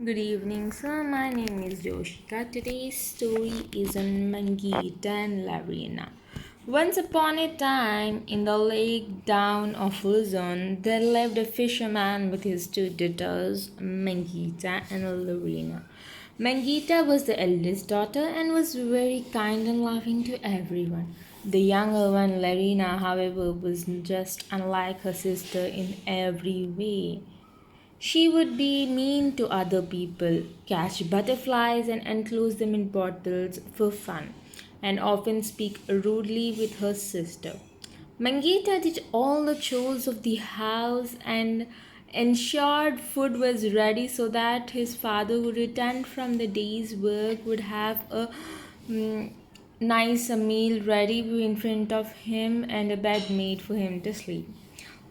Good evening, sir. My name is Joshika. Today's story is on Mangita and Larina. Once upon a time, in the lake down of Luzon, there lived a fisherman with his two daughters, Mangita and Larina. Mangita was the eldest daughter and was very kind and loving to everyone. The younger one, Larina, however, was just unlike her sister in every way. She would be mean to other people, catch butterflies and enclose them in bottles for fun, and often speak rudely with her sister. Mangita did all the chores of the house and ensured food was ready so that his father would return from the day's work would have a mm, nice meal ready in front of him and a bed made for him to sleep.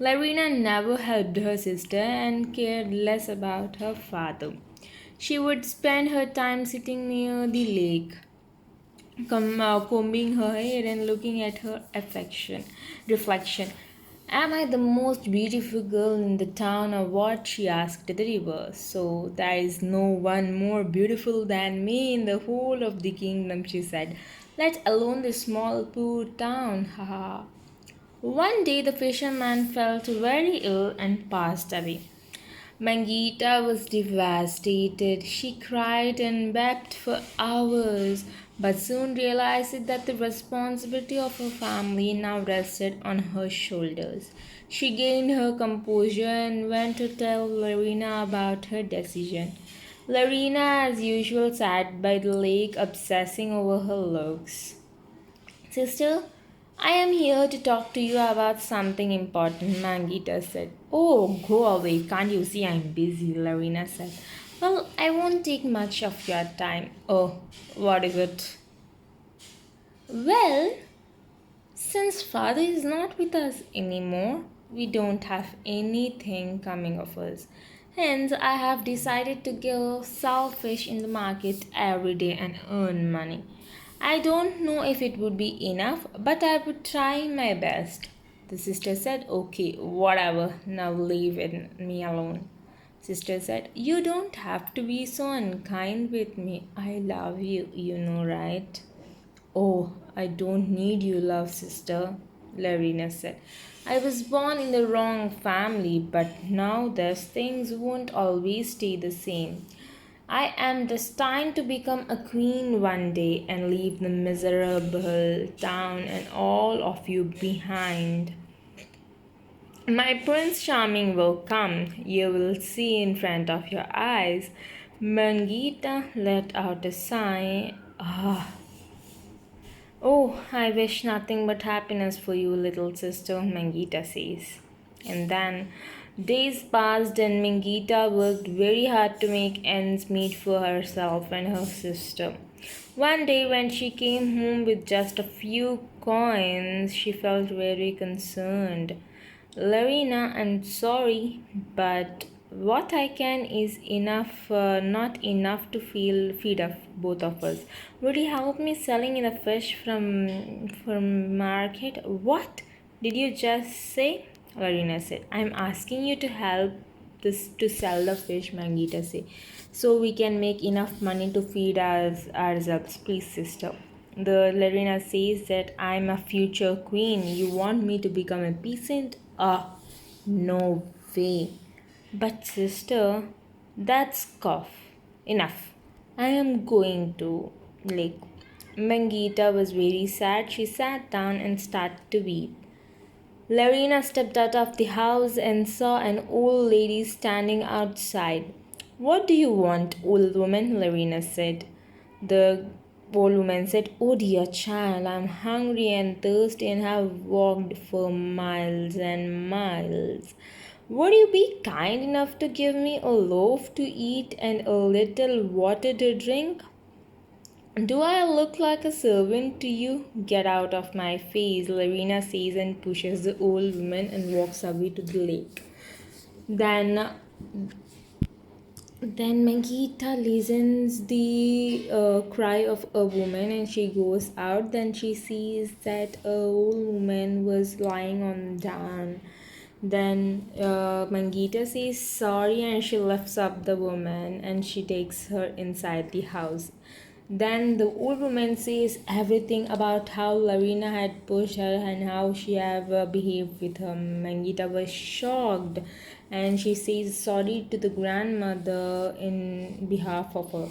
Larina never helped her sister and cared less about her father. She would spend her time sitting near the lake, combing her hair and looking at her affection reflection. Am I the most beautiful girl in the town or what? She asked the river. So there is no one more beautiful than me in the whole of the kingdom, she said. Let alone the small poor town, haha. One day the fisherman felt very ill and passed away. Mangita was devastated. She cried and wept for hours, but soon realized that the responsibility of her family now rested on her shoulders. She gained her composure and went to tell Larina about her decision. Larina, as usual, sat by the lake obsessing over her looks. Sister, I am here to talk to you about something important, Mangita said. Oh, go away. Can't you see I'm busy? Larina said. Well, I won't take much of your time. Oh, what is it? Well, since father is not with us anymore, we don't have anything coming of us. Hence, I have decided to go sell fish in the market every day and earn money. I don't know if it would be enough, but I would try my best. The sister said, okay, whatever, now me alone. Sister said, you don't have to be so unkind with me. I love you, you know, right? Oh, I don't need your love, sister, Larina said. I was born in the wrong family, but now these things won't always stay the same. I am destined to become a queen one day and leave the miserable town and all of you behind. My Prince Charming will come, you will see in front of your eyes. Mangita let out a sigh. Ah, oh, I wish nothing but happiness for you, little sister, Mangita says. And then days passed, and Mangita worked very hard to make ends meet for herself and her sister. One day, when she came home with just a few coins, she felt very concerned. Larina, I'm sorry, but what I can is enough, not enough to feed of both of us. Would you help me selling the fish from market? What did you just say? Larina said. I'm asking you to help this to sell the fish, Mangita said, so we can make enough money to feed ourselves, please, sister. The Larina says that I'm a future queen. You want me to become a peasant? Ah, no way. But sister, that's cough. Enough. I am going to like Mangita was very sad. She sat down and started to weep. Larina stepped out of the house and saw an old lady standing outside. What do you want, old woman? Larina said. The old woman said, oh dear child, I'm hungry and thirsty and have walked for miles and miles. Would you be kind enough to give me a loaf to eat and a little water to drink? Do I look like a servant to you? Get out of my face, Larina says and pushes the old woman and walks away to the lake. Then then Mangita listens the cry of a woman and she goes out. Then she sees that a old woman was lying on down. Then Mangita says sorry and she lifts up the woman and she takes her inside the house. Then the old woman says everything about how Lavina had pushed her and how she have behaved with her. Mangita was shocked and she says sorry to the grandmother in behalf of her.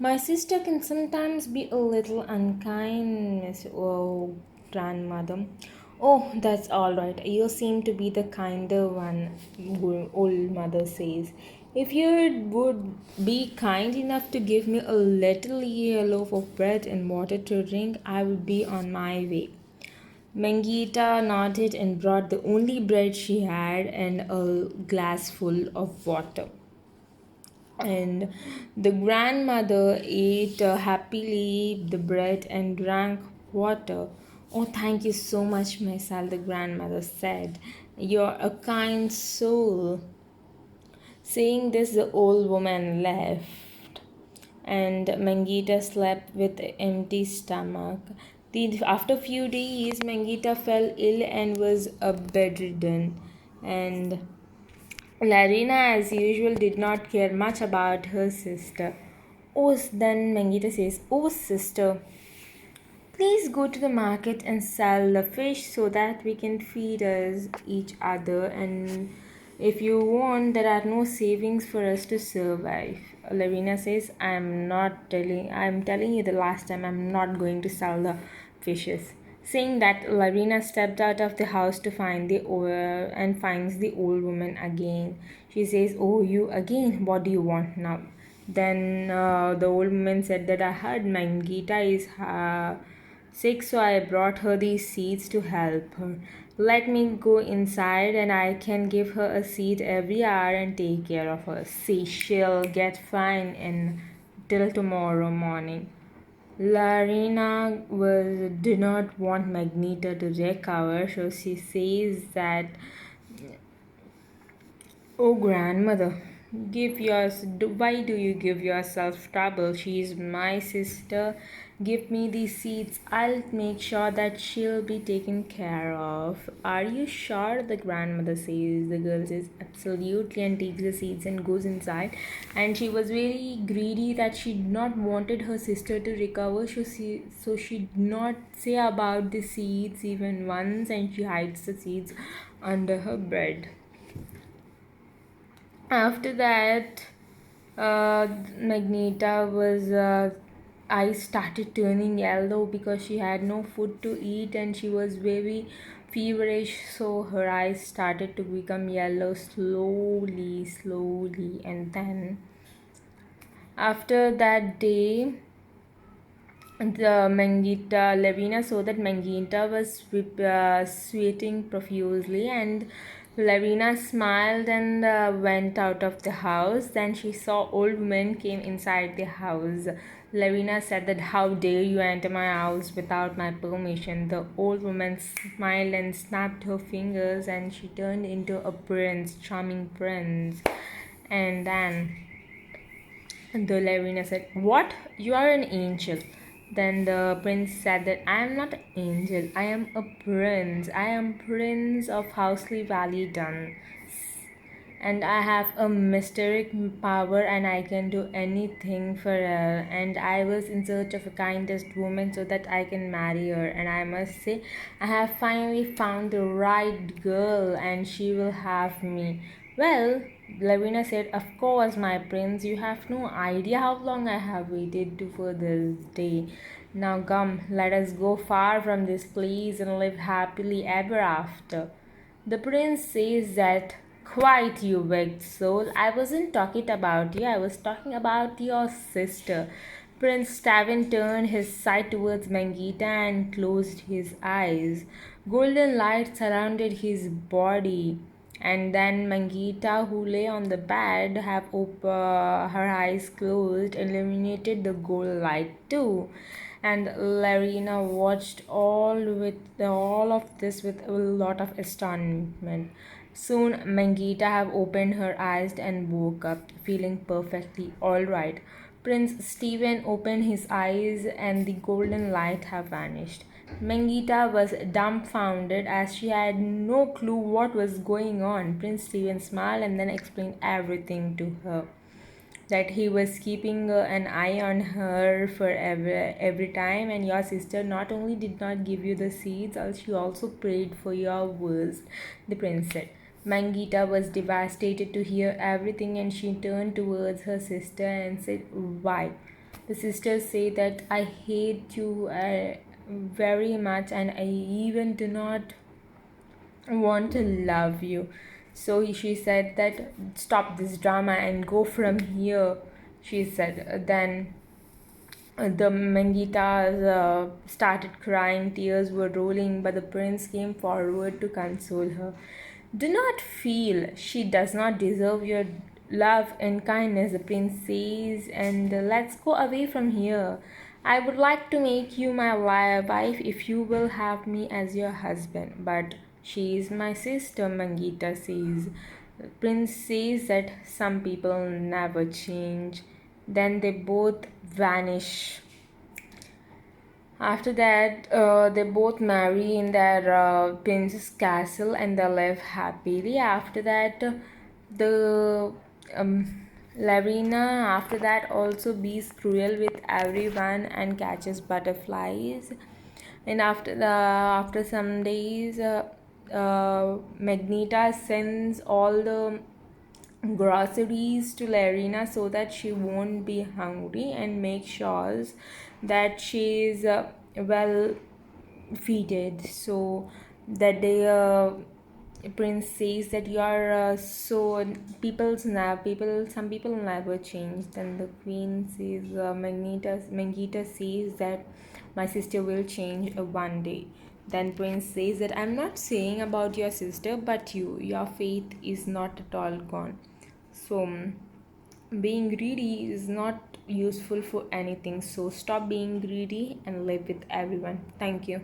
My sister can sometimes be a little unkind, Miss grandmother. Oh, that's all right. You seem to be the kinder one, old mother says. If you would be kind enough to give me a little loaf of bread and water to drink, I would be on my way. Mangita nodded and brought the only bread she had and a glass full of water. And the grandmother ate happily the bread and drank water. Oh, thank you so much, Maisal, the grandmother said. You're a kind soul. Saying this, the old woman left, and Mangita slept with an empty stomach. After a few days, Mangita fell ill and was bedridden, and Larina, as usual, did not care much about her sister. Oh, then Mangita says, "Oh, sister, please go to the market and sell the fish so that we can feed us each other. And if you want, there are no savings for us to survive." Lavina says, I'm telling you the last time I'm not going to sell the fishes. Saying that, Lavina stepped out of the house to find the and finds the old woman again. She says, "Oh, you again? What do you want now?" Then the old woman said that I heard Mangita is sick, so I brought her these seeds to help her. Let me go inside and I can give her a seed every hour and take care of her. See, she'll get fine till tomorrow morning. Larina did not want Magneto to recover, so she says that, "Oh, grandmother, why do you give yourself trouble? She is my sister. Give me these seeds. I'll make sure that she'll be taken care of." "Are you sure?" the grandmother says. The girl says, "Absolutely," and takes the seeds and goes inside. And she was very greedy that she did not wanted her sister to recover, so she did not say about the seeds even once, and she hides the seeds under her bed. After that, Magneta was eyes started turning yellow because she had no food to eat and she was very feverish, so her eyes started to become yellow slowly, and then after that day, the Mangita Levina saw that Mangita was sweating profusely, and Levina smiled and went out of the house. Then she saw old woman came inside the house. Levina said that, "How dare you enter my house without my permission?" The old woman smiled and snapped her fingers, and she turned into a charming prince. And then the Levina said, "What? You are an angel." Then the prince said that, "I am not an angel. I am a prince. I am prince of Housley Valley Dun. And I have a mysteric power and I can do anything for her. And I was in search of a kindest woman so that I can marry her. And I must say, I have finally found the right girl and she will have me." "Well," Lavina said, "of course, my prince, you have no idea how long I have waited for this day. Now come, let us go far from this place and live happily ever after." The prince says that, "Quite, you wicked soul. I wasn't talking about you, I was talking about your sister." Prince Stavin turned his sight towards Mangita and closed his eyes. Golden light surrounded his body. And then Mangita, who lay on the bed, her eyes closed, illuminated the gold light too. And Larina watched all of this with a lot of astonishment. Soon Mangita have opened her eyes and woke up, feeling perfectly all right. Prince Stephen opened his eyes and the golden light have vanished. Mangita was dumbfounded as she had no clue what was going on. Prince Stephen smiled and then explained everything to her. That he was keeping an eye on her for every time, and your sister not only did not give you the seeds, she also prayed for your worst, the prince said. Mangita was devastated to hear everything, and she turned towards her sister and said, "Why?" The sisters say that I hate you very much, and I even do not want to love you. So she said that stop this drama and go from here, she said. Then the Mangitas started crying, tears were rolling, but the prince came forward to console her. Do not feel she does not deserve your love and kindness, the prince says, and let's go away from here. I would like to make you my wife if you will have me as your husband, but she is my sister, Mangita says. Prince says that some people never change. Then they both vanish. After that, they both marry in their prince's castle and they live happily. After that, the Larina after that also bees cruel with everyone and catches butterflies. And after some days, Magneta sends all the groceries to Larina so that she won't be hungry and make sure that she is well feeded. So that day prince says that you are so people some people never change. Then the queen says Mangita says that my sister will change one day. Then prince says that I'm not saying about your sister but your faith is not at all gone. So being greedy is not useful for anything, so stop being greedy and live with everyone. Thank you.